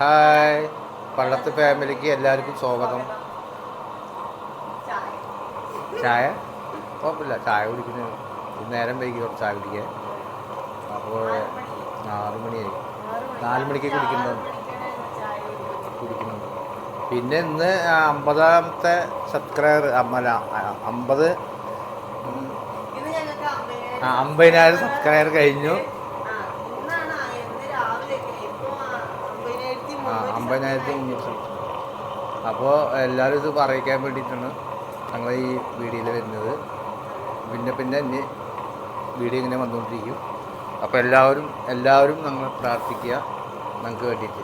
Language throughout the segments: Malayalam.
ഹായ്, പള്ളത്ത് ഫാമിലിക്ക് എല്ലാവർക്കും സ്വാഗതം. ചായ കുഴപ്പമില്ല, ചായ കുടിക്കുന്നു. നേരം വൈകി കുറച്ച് ചായ കുടിക്കാൻ. അപ്പോൾ 6 മണിയായി. 4 മണിക്ക് കുടിക്കുന്നുണ്ട്. പിന്നെ ഇന്ന് 50ാമത്തെ സബ്സ്ക്രൈബർ 50 50,000 സബ്സ്ക്രൈബർ കഴിഞ്ഞു. 50,300. അപ്പോൾ എല്ലാവരും ഇത് പറയിക്കാൻ വേണ്ടിയിട്ടാണ് ഞങ്ങൾ ഈ വീഡിയോയിൽ വരുന്നത്. പിന്നെ ഇനി വീഡിയോ ഇങ്ങനെ വന്നുകൊണ്ടിരിക്കും. അപ്പോൾ എല്ലാവരും ഞങ്ങൾ പ്രാർത്ഥിക്കുക ഞങ്ങൾക്ക് വേണ്ടിയിട്ട്.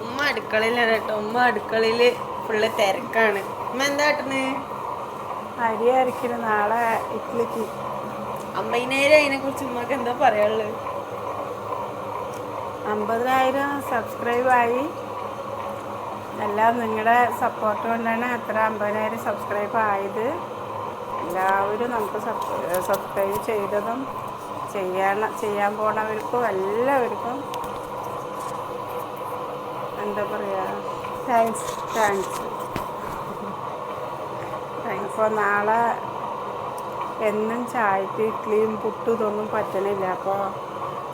ഉമ്മ അടുക്കളയിലാണ് കേട്ടോ. ഉമ്മ അടുക്കളയിൽ ഫുള്ള് തിരക്കാണ്. ഉമ്മ എന്താ കാട്ടുന്നത്? അരി അരയ്ക്കണം നാളെ ഇഡ്ഡലിക്ക്. 50,000 അതിനെ കുറിച്ച് ഉമ്മക്ക് എന്താ പറയാനുള്ളത്? 50,000 സബ്സ്ക്രൈബായി. എല്ലാം നിങ്ങളുടെ സപ്പോർട്ട് കൊണ്ടാണ് അത്ര 50,000 സബ്സ്ക്രൈബ് ആയത്. എല്ലാവരും നമുക്ക് സബ്സ്ക്രൈബ് ചെയ്തതും ചെയ്യാൻ പോണവർക്കും എല്ലാവർക്കും എന്താ പറയുക, താങ്ക്സ്. അപ്പോൾ നാളെ എന്നും ചായക്ക് ഇഡ്ഡലിയും പുട്ടും ഇതൊന്നും പറ്റണില്ല. അപ്പോൾ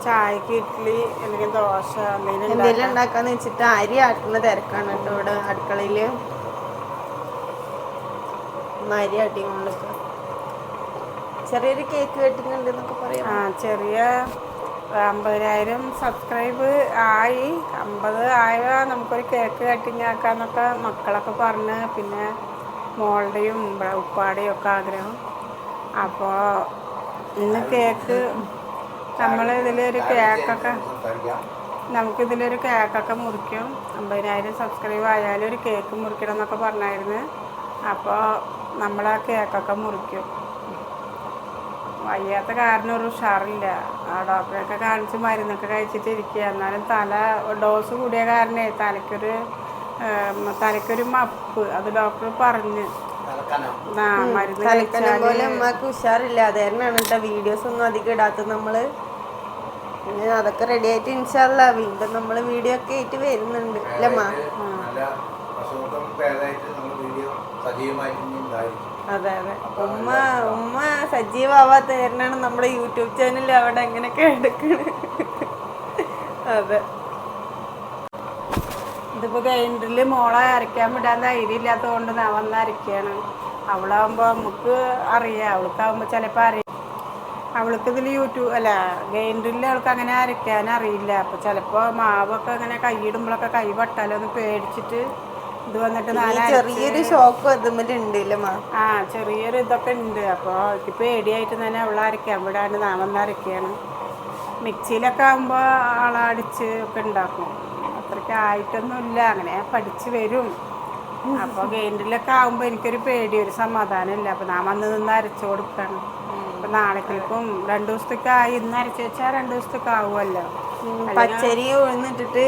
ചായക്ക് ഇഡ്ഡലി അല്ലെങ്കിൽ ദോശ എന്തെങ്കിലും ഉണ്ടാക്കാന്ന് വെച്ചിട്ട് അരി ആട്ടുന്ന തിരക്കാണ് കേട്ടോ ഇവിടെ അടുക്കളയിൽ. അരി ആട്ടിക്കൊണ്ടിരിക്കുക. ചെറിയൊരു കേക്ക് കെട്ടുന്നുണ്ട് എന്നൊക്കെ പറയാം. ചെറിയ 50,000 സബ്സ്ക്രൈബ് ആയി. 50 ആയാൽ നമുക്കൊരു കേക്ക് കട്ടിങ് ആക്കാന്നൊക്കെ മക്കളൊക്കെ പറഞ്ഞ്, പിന്നെ മോളുടെയും ഉപ്പാടെയും ഒക്കെ ആഗ്രഹം. അപ്പോൾ ഇന്ന് കേക്ക് നമുക്കിതിലൊരു കേക്കൊക്കെ മുറിക്കും. 50,000 സബ്സ്ക്രൈബ് ആയാലും ഒരു കേക്ക് മുറിക്കണം എന്നൊക്കെ പറഞ്ഞായിരുന്നു. അപ്പോൾ നമ്മൾ ആ കേക്കൊക്കെ മുറിക്കും. വയ്യാത്ത കാരണം ഒരു ഉഷാറില്ല. ആ ഡോക്ടറെയൊക്കെ കാണിച്ച് മരുന്നൊക്കെ കഴിച്ചിട്ട് ഇരിക്കുക. എന്നാലും തല ഡോസ് കൂടിയ കാരണേ തലയ്ക്കൊരു മപ്പ്. അത് ഡോക്ടർ പറഞ്ഞ് തലക്കനം പോലെ അമ്മക്ക് ഉഷാറില്ല. അത് തന്നെയാണ് കേട്ടോ വീഡിയോസ് ഒന്നും അധികം ഇടാത്തത് നമ്മള്. പിന്നെ അതൊക്കെ റെഡി ആയിട്ട് ഇൻഷാല്ല വീണ്ടും നമ്മള് വീഡിയോ ഒക്കെ ആയിട്ട് വരുന്നുണ്ട് അല്ലേ അമ്മ? അതെ. ഉമ്മ സജീവാവാത്ത കാരണമാണ് നമ്മുടെ യൂട്യൂബ് ചാനൽ അവിടെ എങ്ങനെയൊക്കെ എടുക്കണത്. അതെ. ഇതിപ്പോൾ ഗ്രൈൻഡറിൽ മോളെ അരയ്ക്കാൻ വിടാൻ ധൈര്യം ഇല്ലാത്തത് കൊണ്ട് ഞാൻ വന്ന് അരയ്ക്കുകയാണ്. അവളാകുമ്പോൾ നമുക്ക് അറിയാം, അവൾക്കാവുമ്പോൾ ചിലപ്പോൾ അറിയാം. അവൾക്കിതിൽ ഗ്രൈൻഡറിൽ അവൾക്ക് അങ്ങനെ അരയ്ക്കാൻ അറിയില്ല. അപ്പോൾ ചിലപ്പോൾ മാവൊക്കെ അങ്ങനെ കൈയിടുമ്പോഴൊക്കെ കൈ പട്ടാലോ എന്ന് പേടിച്ചിട്ട് ഇത് വന്നിട്ട് ചെറിയൊരു ഷോക്ക് ചെറിയൊരു ഇതൊക്കെ ഉണ്ട്. അപ്പോൾ എനിക്ക് പേടിയായിട്ട് തന്നെ അവളെ അരയ്ക്കാൻ വിടാണ്ട് ഞാൻ വന്ന് അരയ്ക്കുകയാണ്. മിക്സിയിലൊക്കെ ആകുമ്പോൾ ആളടിച്ച് ഒക്കെ ഉണ്ടാക്കും. അത്രയ്ക്ക് ആയിട്ടൊന്നുമില്ല, അങ്ങനെ പഠിച്ച് വരും. അപ്പോൾ ഗ്രൈൻഡറിലൊക്കെ ആകുമ്പോൾ എനിക്കൊരു പേടി, ഒരു സമാധാനമില്ല. അപ്പോൾ ഞാൻ വന്ന് നിന്ന് അരച്ചു കൊടുക്കണം. അപ്പം നാളേക്കും 2 ദിവസത്തേക്കായി. ഇന്ന് അരച്ച് വെച്ചാൽ 2 ദിവസത്തേക്ക് ആവുമല്ലോ. പച്ചരി ഉഴുന്നിട്ടിട്ട്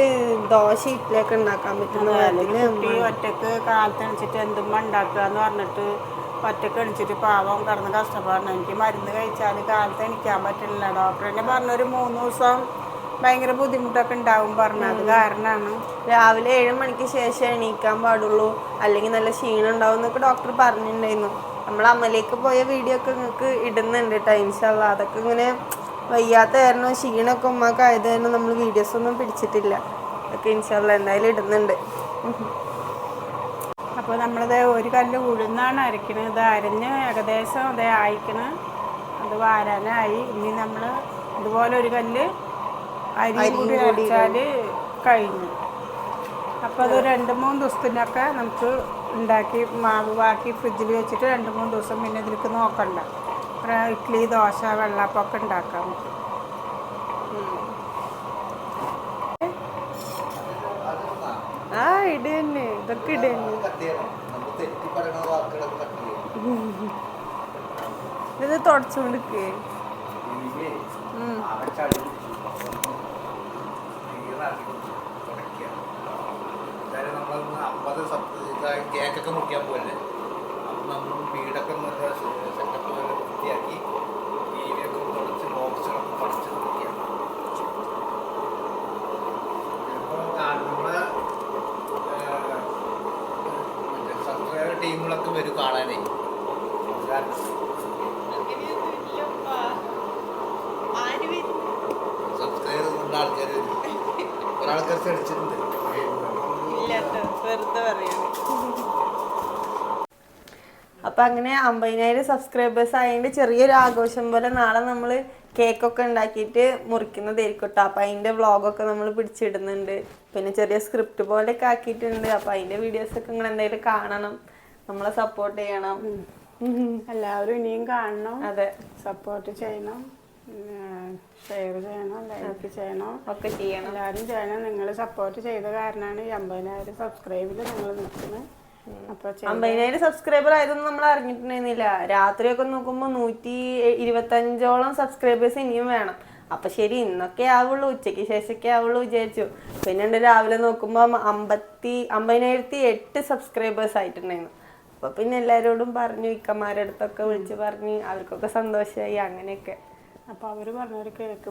ദോശ ഇഡ്ഡലിയൊക്കെ ഉണ്ടാക്കാൻ പറ്റുന്ന കുട്ടി ഒറ്റക്ക് കാലത്ത് എണിച്ചിട്ട് എന്തുമ്മ ഉണ്ടാക്കുക എന്ന് പറഞ്ഞിട്ട് ഒറ്റക്ക് എണിച്ചിട്ട് പാവം കിടന്ന് കഷ്ടപ്പെടണം. എനിക്ക് മരുന്ന് കഴിച്ചാൽ കാലത്ത് എണിക്കാൻ പറ്റില്ല. ഡോക്ടർ തന്നെ പറഞ്ഞൊരു 3 ദിവസം ഭയങ്കര ബുദ്ധിമുട്ടൊക്കെ ഉണ്ടാവും പറഞ്ഞു. അത് കാരണമാണ് രാവിലെ 7 മണിക്ക് ശേഷം എണീക്കാൻ പാടുള്ളൂ, അല്ലെങ്കിൽ നല്ല ക്ഷീണം ഉണ്ടാവും എന്നൊക്കെ ഡോക്ടർ പറഞ്ഞിട്ടുണ്ടായിരുന്നു. നമ്മൾ അമ്മയിലേക്ക് പോയ വീഡിയോ ഒക്കെ നിങ്ങൾക്ക് ഇടുന്നുണ്ട് കേട്ടോ ഇൻഷാല്ലാ. അതൊക്കെ ഇങ്ങനെ വയ്യാത്ത കാരണം ക്ഷീണമൊക്കെ ഉമ്മക്ക് ആയത് കാരണം നമ്മൾ വീഡിയോസ് ഒന്നും പിടിച്ചിട്ടില്ല. അതൊക്കെ ഇൻഷാല്ലാ എന്തായാലും ഇടുന്നുണ്ട്. അപ്പോൾ നമ്മളിത് ഒരു കല്ല് ഉഴുന്നാണ് അരയ്ക്കണത്. ഇത് അരഞ്ഞ് ഏകദേശം അതേ അയക്കണം. അത് വാരാനായി. ഇനി നമ്മൾ ഇതുപോലെ ഒരു കല്ല് അരി കൂടി അരച്ചാൽ കഴിഞ്ഞു. അപ്പോൾ അത് 2-3 ദിവസത്തിനൊക്കെ നമുക്ക് ഉണ്ടാക്കി മാവ് ബാക്കി ഫ്രിഡ്ജിൽ വെച്ചിട്ട് 2-3 ദിവസം പിന്നെ ഇതിലേക്ക് നോക്കണ്ട. ഇഡ്ഡലി ദോശ വെള്ളപ്പൊക്കെ ഉണ്ടാക്കാം നമുക്ക്. ഇടന്നെ ഇതൊക്കെ ഇടന്നെ. ഇത് തുടച്ചുകൊണ്ടിരിക്കേ. കേക്കൊക്കെ മുറിക്കാൻ പോകല്ലേ. അപ്പം നമ്മൾ വീടൊക്കെ നല്ല സെറ്റപ്പ് വൃത്തിയാക്കി ടി വിയൊക്കെ തുടച്ച് ബോക്സുകളൊക്കെ തുടച്ച് വൃത്തിയാക്കി. എല്ലാവർക്കും വരും കാണാനേ. സബ്സ്ക്രൈബ് ചെയ്ത ആൾക്കാർ വരും. ഒരാൾക്കാർ അടിച്ചിട്ടുണ്ട്. അപ്പൊ അങ്ങനെ 50,000 സബ്സ്ക്രൈബേഴ്സ് ആയതുകൊണ്ട് ചെറിയൊരു ആഘോഷം പോലെ നാളെ നമ്മൾ കേക്കൊക്കെ ഉണ്ടാക്കിയിട്ട് മുറിക്കുന്നതായിരിക്കും കേട്ടോ. അപ്പൊ അതിന്റെ വ്ളോഗൊക്കെ നമ്മൾ പിടിച്ചിടുന്നുണ്ട്. പിന്നെ ചെറിയ സ്ക്രിപ്റ്റ് പോലെയൊക്കെ ആക്കിയിട്ടുണ്ട്. അപ്പൊ അതിന്റെ വീഡിയോസൊക്കെ നിങ്ങൾ എന്തായാലും കാണണം, നമ്മളെ സപ്പോർട്ട് ചെയ്യണം. എല്ലാവരും ഇനിയും കാണണം. അതെ, സപ്പോർട്ട് ചെയ്യണം, ഷെയർ ചെയ്യണം, ലൈക്ക് ചെയ്യണം, ഒക്കെ ചെയ്യണം. എല്ലാവരും ചെയ്യണം. നിങ്ങൾ സപ്പോർട്ട് ചെയ്ത കാരണമാണ് ഈ 50,000 സബ്സ്ക്രൈബിൽ നിങ്ങൾ നിൽക്കുന്നത്. അപ്പോൾ 50,000 സബ്സ്ക്രൈബർ ആയതൊന്നും നമ്മൾ അറിഞ്ഞിട്ടുണ്ടായിരുന്നില്ല. രാത്രിയൊക്കെ നോക്കുമ്പോൾ 125ഓളം സബ്സ്ക്രൈബേഴ്സ് ഇനിയും വേണം. അപ്പൊ ശരി ഇന്നൊക്കെ ആവുള്ളൂ, ഉച്ചയ്ക്ക് ശേഷമൊക്കെ ആവുള്ളൂ വിചാരിച്ചു. പിന്നെ രാവിലെ നോക്കുമ്പോൾ 50,008 സബ്സ്ക്രൈബേഴ്സ് ആയിട്ടുണ്ടായിരുന്നു. അപ്പൊ പിന്നെ എല്ലാവരോടും പറഞ്ഞു, ഇക്കന്മാരുടെ അടുത്തൊക്കെ വിളിച്ച് പറഞ്ഞ് അവർക്കൊക്കെ സന്തോഷമായി. അങ്ങനെയൊക്കെ അപ്പൊ അവര് പറഞ്ഞൊരു കേക്ക്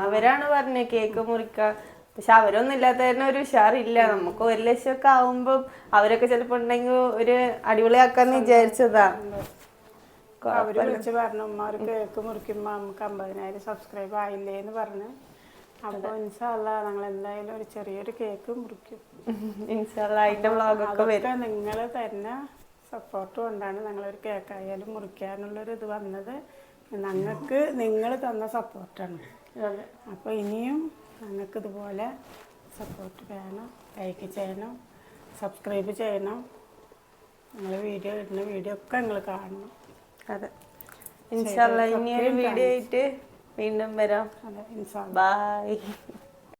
അവരാണ് പറഞ്ഞത് കേക്ക് മുറിക്കാൻ. പക്ഷെ അവരൊന്നും ഇല്ലാത്ത തന്നെ ഒരു ഉഷാറില്ല. നമുക്ക് 1 ലക്ഷമൊക്കെ ആവുമ്പോ അവരൊക്കെ ചിലപ്പോ ഉണ്ടെങ്കിൽ ഒരു അടിപൊളിയാക്കാന്ന് വിചാരിച്ചതാ. അവര് വിളിച്ച് പറഞ്ഞു ഉമ്മ ഒരു കേക്ക് മുറിക്കുമ്പോ നമുക്ക് 50,000 സബ്സ്ക്രൈബ് ആയില്ലേ എന്ന് പറഞ്ഞു. അപ്പൊ ഇൻഷാ അല്ലാ ഞങ്ങൾ എന്തായാലും ഒരു ചെറിയൊരു കേക്ക് മുറിക്കും. ഇൻഷാ അല്ലാ അതിന്റെ വ്ളോഗൊക്കെ വരും. നിങ്ങൾ തന്നെ സപ്പോർട്ട് കൊണ്ടാണ് ഞങ്ങളൊരു കേക്കായാലും മുറിക്കാനുള്ളൊരു ഇത് വന്നത്. ഞങ്ങൾക്ക് നിങ്ങൾ തന്ന സപ്പോർട്ടാണ്. അപ്പോൾ ഇനിയും ഞങ്ങൾക്ക് ഇതുപോലെ സപ്പോർട്ട് വേണം, ലൈക്ക് ചെയ്യണം, സബ്സ്ക്രൈബ് ചെയ്യണം. നിങ്ങൾ വീഡിയോ ഇടുന്ന വീഡിയോ ഒക്കെ നിങ്ങൾ കാണണം. അതെ, ഇൻഷാ അല്ലാ ഇനിയൊരു വീഡിയോ ആയിട്ട് വീണ്ടും വരാം. അതെ, ഇൻഷാ ബൈ.